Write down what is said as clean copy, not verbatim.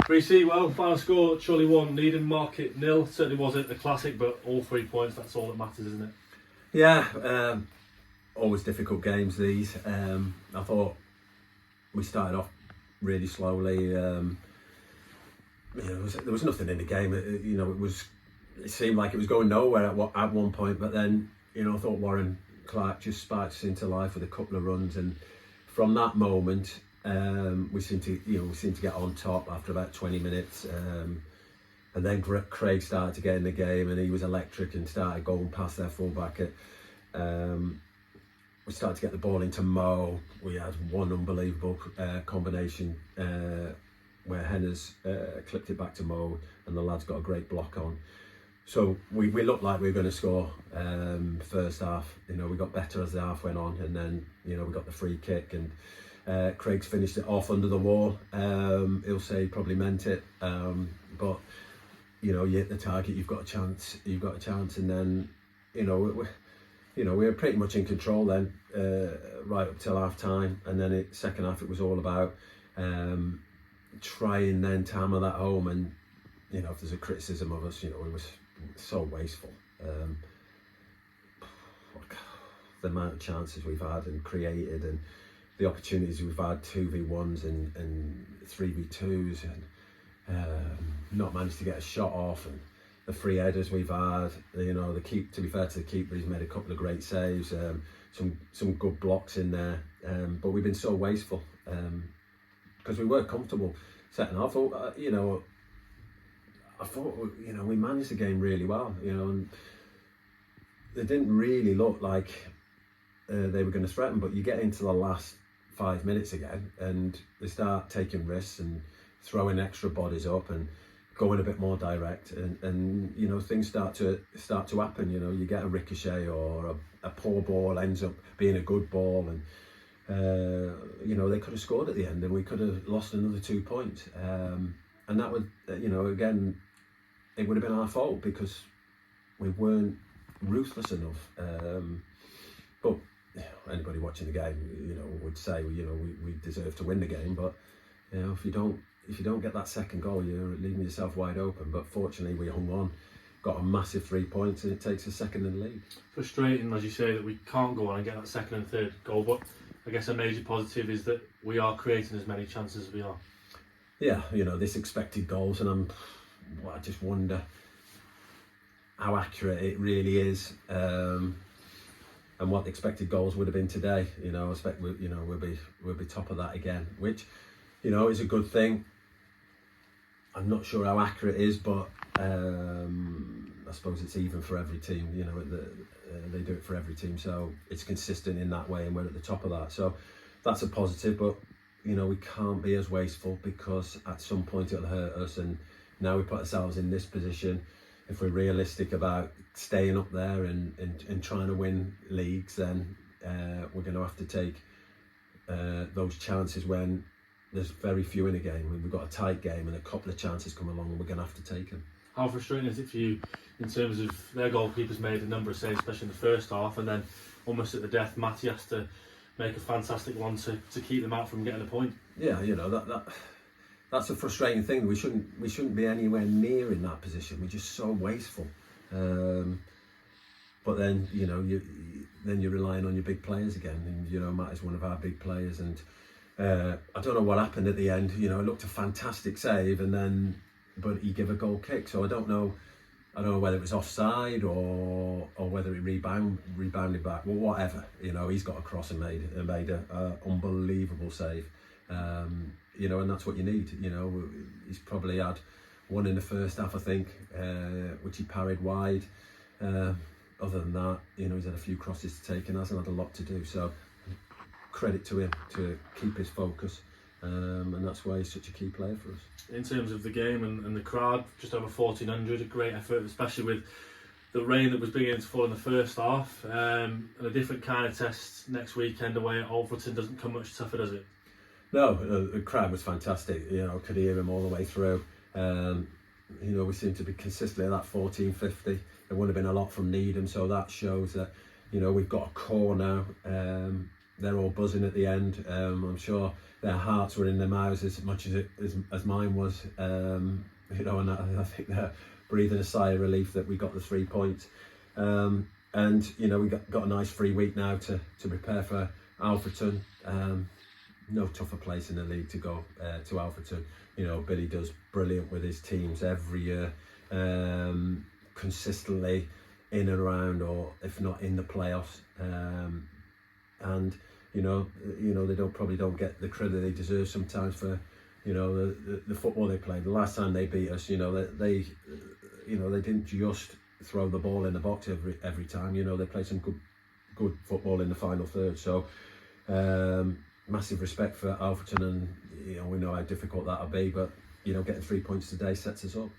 Preece, well, final score, Chorley 1, Needham Market 0. Certainly wasn't a classic, but all 3 points, that's all that matters, isn't it? Yeah, always difficult games these. I thought we started off really slowly. There was nothing in the game. It seemed like it was going nowhere at one point, but then I thought Warren Clark just sparked us into life with a couple of runs, and from that moment we seemed to get on top after about 20 minutes, and then Craig started to get in the game, and he was electric and started going past their fullback. We started to get the ball into Mo. We had one unbelievable combination where Henner's clipped it back to Mo, and the lads got a great block on. So we looked like we were going to score first half. We got better as the half went on, and then we got the free kick, and Craig's finished it off under the wall. He'll say he probably meant it, but you hit the target, you've got a chance. And then we were pretty much in control then, right up till half time, and then second half it was all about trying then to hammer that home. And if there's a criticism of us, we were so wasteful. The amount of chances we've had and created, and the opportunities we've had, 2v1s and 3v2s, and not managed to get a shot off, and the free headers we've had. To be fair to the keeper, he's made a couple of great saves, some good blocks in there, but we've been so wasteful because we were comfortable setting off. I thought we managed the game really well, and they didn't really look like they were going to threaten, but you get into the last 5 minutes again and they start taking risks and throwing extra bodies up and going a bit more direct, and things start to happen. You get a ricochet, or a poor ball ends up being a good ball, and they could have scored at the end and we could have lost another 2 points, and that would again, it would have been our fault because we weren't ruthless enough. But anybody watching the game would say we deserve to win the game, but if you don't get that second goal, you're leaving yourself wide open. But fortunately we hung on, got a massive 3 points, and it takes us second in the league. Frustrating, as you say, that we can't go on and get that second and third goal, but I guess a major positive is that we are creating as many chances as we are. Yeah, this expected goals, and I just wonder how accurate it really is, and what the expected goals would have been today. I expect we'll be top of that again, which is a good thing. I'm not sure how accurate it is, but I suppose it's even for every team. They do it for every team, so it's consistent in that way, and we're at the top of that. So that's a positive, but we can't be as wasteful, because at some point it'll hurt us, and now we put ourselves in this position. If we're realistic about staying up there and trying to win leagues, then we're going to have to take those chances when there's very few in a game. When we've got a tight game and a couple of chances come along, and we're going to have to take them. How frustrating is it for you in terms of their goalkeepers made a number of saves, especially in the first half, and then almost at the death, Matty has to make a fantastic one to keep them out from getting a point? Yeah, that's a frustrating thing. We shouldn't be anywhere near in that position. We're just so wasteful. But then you're relying on your big players again, and Matt is one of our big players, and I don't know what happened at the end. It looked a fantastic save, but he gave a goal kick. So I don't know whether it was offside or whether he rebounded back. Well, whatever. He's got across and made an unbelievable save. And that's what you need. He's probably had one in the first half, I think, which he parried wide. Other than that, he's had a few crosses to take and hasn't had a lot to do. So credit to him to keep his focus, and that's why he's such a key player for us. In terms of the game and the crowd, just over 1,400, a great effort, especially with the rain that was beginning to fall in the first half, and a different kind of test next weekend away at Alfreton doesn't come much tougher, does it? No, the crowd was fantastic. Could hear him all the way through. We seem to be consistently at that 1,450. There would have been a lot from Needham, so that shows that we've got a core now. they're all buzzing at the end. I'm sure their hearts were in their mouths as much as mine was. You know, and I think they're breathing a sigh of relief that we got the 3 points. And you know, we got a nice free week now to prepare for Alfreton. No tougher place in the league to go to Alfreton. You know, Billy does brilliant with his teams every year, consistently in and around, or if not in the playoffs. And you know they probably don't get the credit they deserve sometimes for, you know, the football they played. The last time they beat us, you know, they didn't just throw the ball in the box every time. You know, they played some good football in the final third. So massive respect for Alfreton, and you know, we know how difficult that'll be, but you know, getting 3 points today sets us up.